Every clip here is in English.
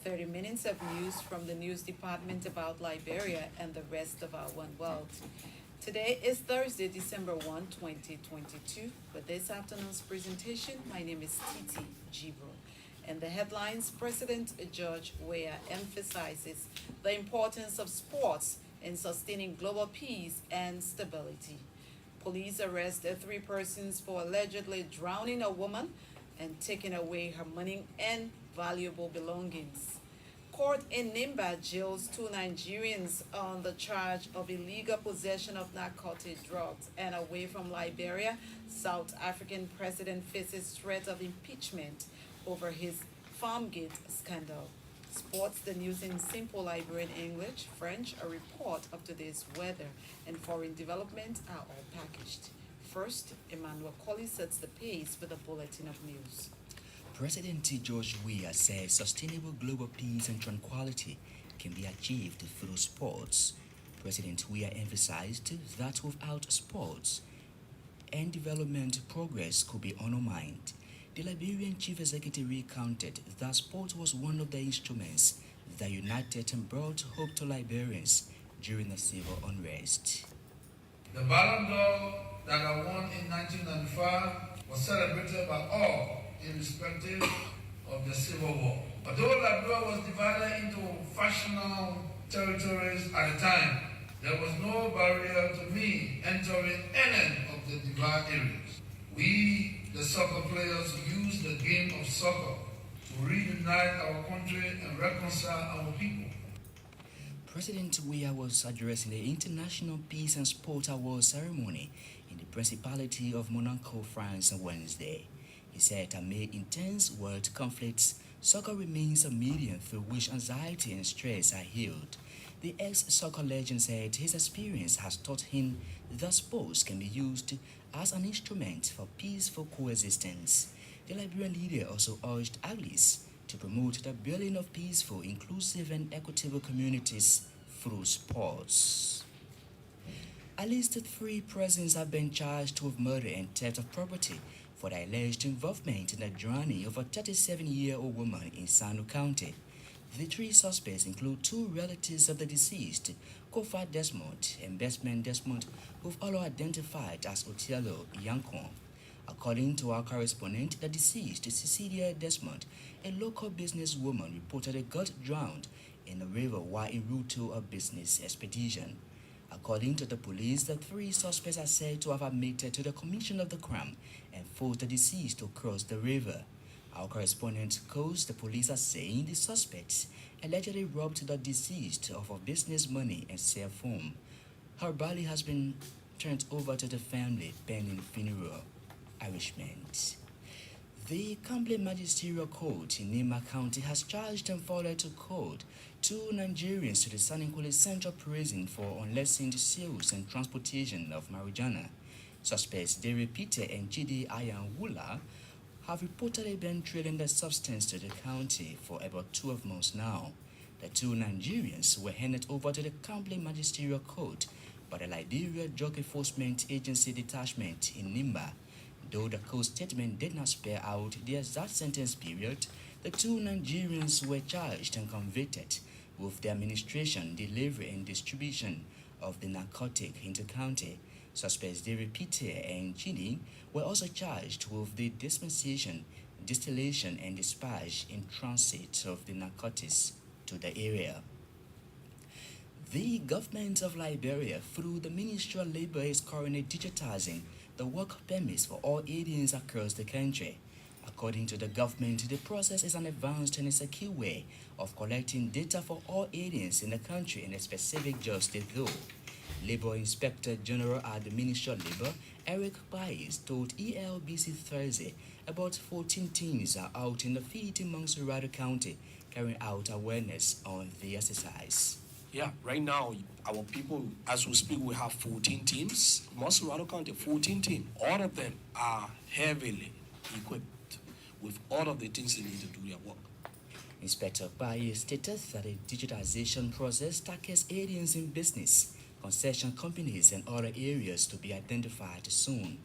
30 minutes of news from the news department about Liberia and the rest of our one world. Today is Thursday, December 1, 2022. For this afternoon's presentation, my name is Titi Jibro. And the headlines: President George Weah emphasizes the importance of sports in sustaining global peace and stability. Police arrest three persons for allegedly drowning a woman and taking away her money and valuable belongings. Court in Nimba jails two Nigerians on the charge of illegal possession of narcotic drugs. And away from Liberia, South African president faces threat of impeachment over his Farmgate scandal. Sports, the news in simple Liberian English, French, a report of today's weather, and foreign development are all packaged. First, Emmanuel Colley sets the pace with a bulletin of news. President George Weah says sustainable global peace and tranquility can be achieved through sports. President Weah emphasized that without sports and development, progress could be undermined. The Liberian chief executive recounted that sport was one of the instruments that united and brought hope to Liberians during the civil unrest. The Ballon d'Or that I won in 1995 was celebrated by all, irrespective of the Civil War. Although Liberia was divided into factional territories at the time, there was no barrier to me entering any of the divided areas. We, the soccer players, used the game of soccer to reunite our country and reconcile our people. President Weah was addressing the International Peace and Sport Awards ceremony in the Principality of Monaco, France on Wednesday. He said amid intense world conflicts, soccer remains a medium through which anxiety and stress are healed. The ex-soccer legend said his experience has taught him that sports can be used as an instrument for peaceful coexistence. The Liberian leader also urged athletes to promote the building of peaceful, inclusive and equitable communities through sports. At least three persons have been charged with murder and theft of property for their alleged involvement in the drowning of a 37-year-old woman in Sanu County. The three suspects include two relatives of the deceased, Kofa Desmond and Bestman Desmond, who've all identified as Otielo Yankon. According to our correspondent, the deceased, Cecilia Desmond, a local businesswoman, reportedly got drowned in the river while en route to a business expedition. According to the police, the three suspects are said to have admitted to the commission of the crime and forced the deceased to cross the river. Our correspondent quotes the police as saying the suspects allegedly robbed the deceased of her business money and cell phone. Her body has been turned over to the family pending funeral arrangements. The Kamble Magisterial Court in Nima County has charged and forwarded to court two Nigerians to the Saninkole Central Prison for unlicensed sales and transportation of marijuana. Suspects Dere Peter and Jide Ayanwula have reportedly been trailing the substance to the county for about 12 months now. The two Nigerians were handed over to the Kamble Magisterial Court by the Liberia Drug Enforcement Agency detachment in Nimba. Though the court statement did not spell out the exact sentence period, the two Nigerians were charged and convicted with the administration, delivery, and distribution of the narcotic into county. Suspects Dere Peter and Chidi were also charged with the dispensation, distillation, and dispatch in transit of the narcotics to the area. The government of Liberia, through the Ministry of Labor, is currently digitizing the work permits for all aliens across the country. According to the government, the process is an advanced and secure way of collecting data for all aliens in the country in a specific jurisdiction. Labor Inspector General at the Ministry of Labor, Eric Baez, told ELBC Thursday about 14 teams are out in the field in Montserrat County carrying out awareness on the exercise. Yeah, right now, our people, as we speak, we have 14 teams. Montserrat County, 14 teams. All of them are heavily equipped with all of the things they need to do their work. Inspector Baez stated that the digitization process tackles aliens in business, concession companies, and other areas to be identified soon.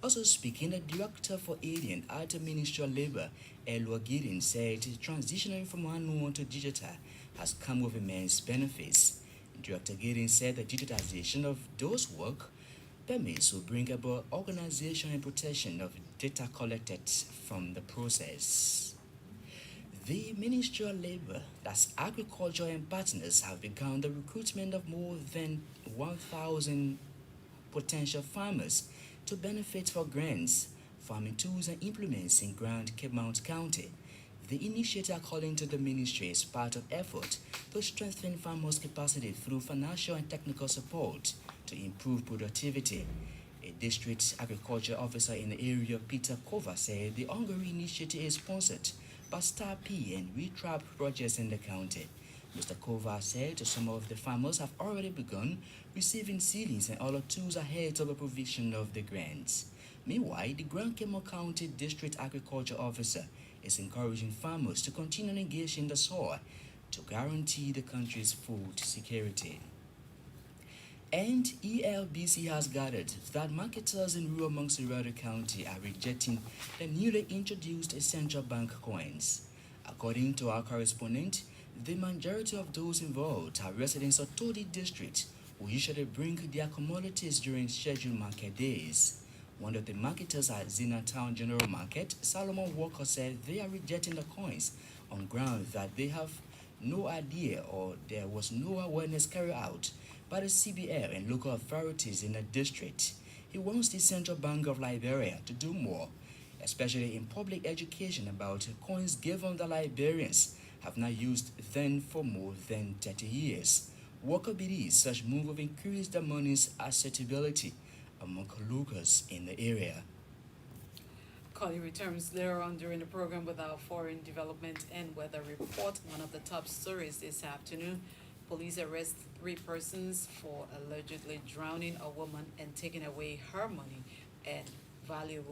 Also speaking, the Director for Aid at the Ministry of Labor, Elwa Gideon, said transitioning from manual to digital has come with immense benefits. Director Gideon said the digitization of those work permits will bring about organization and protection of data collected from the process. The Ministry of Labor, that's Agriculture and Partners, have begun the recruitment of more than 1,000 potential farmers to benefit for grants, farming tools and implements in Grand Cape Mount County. The initiative, according to the ministry, is part of effort to strengthen farmers' capacity through financial and technical support to improve productivity. A district agriculture officer in the area, Peter Kova, said the ongoing initiative is sponsored by Star P and WeTrap projects in the county. Mr. Kova said some of the farmers have already begun receiving seedlings and other tools ahead of the provision of the grants. Meanwhile, the Grand Cape Mount County District Agriculture Officer is encouraging farmers to continue engaging the soil to guarantee the country's food security. And ELBC has gathered that marketers in rural Montserrat County are rejecting the newly introduced central bank coins. According to our correspondent, the majority of those involved are residents of Todi District who usually bring their commodities during scheduled market days. One of the marketers at Zina Town General Market, Solomon Walker, said they are rejecting the coins on grounds that they have no idea or there was no awareness carried out by the CBL and local authorities in the district. He wants the Central Bank of Liberia to do more, especially in public education about coins given the Liberians have not used them for more than 30 years. Walker believes such move will increase the money's acceptability among locals in the area. Carly returns later on during the program with our foreign development and weather report. One of the top stories this afternoon: police arrest 3 persons for allegedly drowning a woman and taking away her money and valuable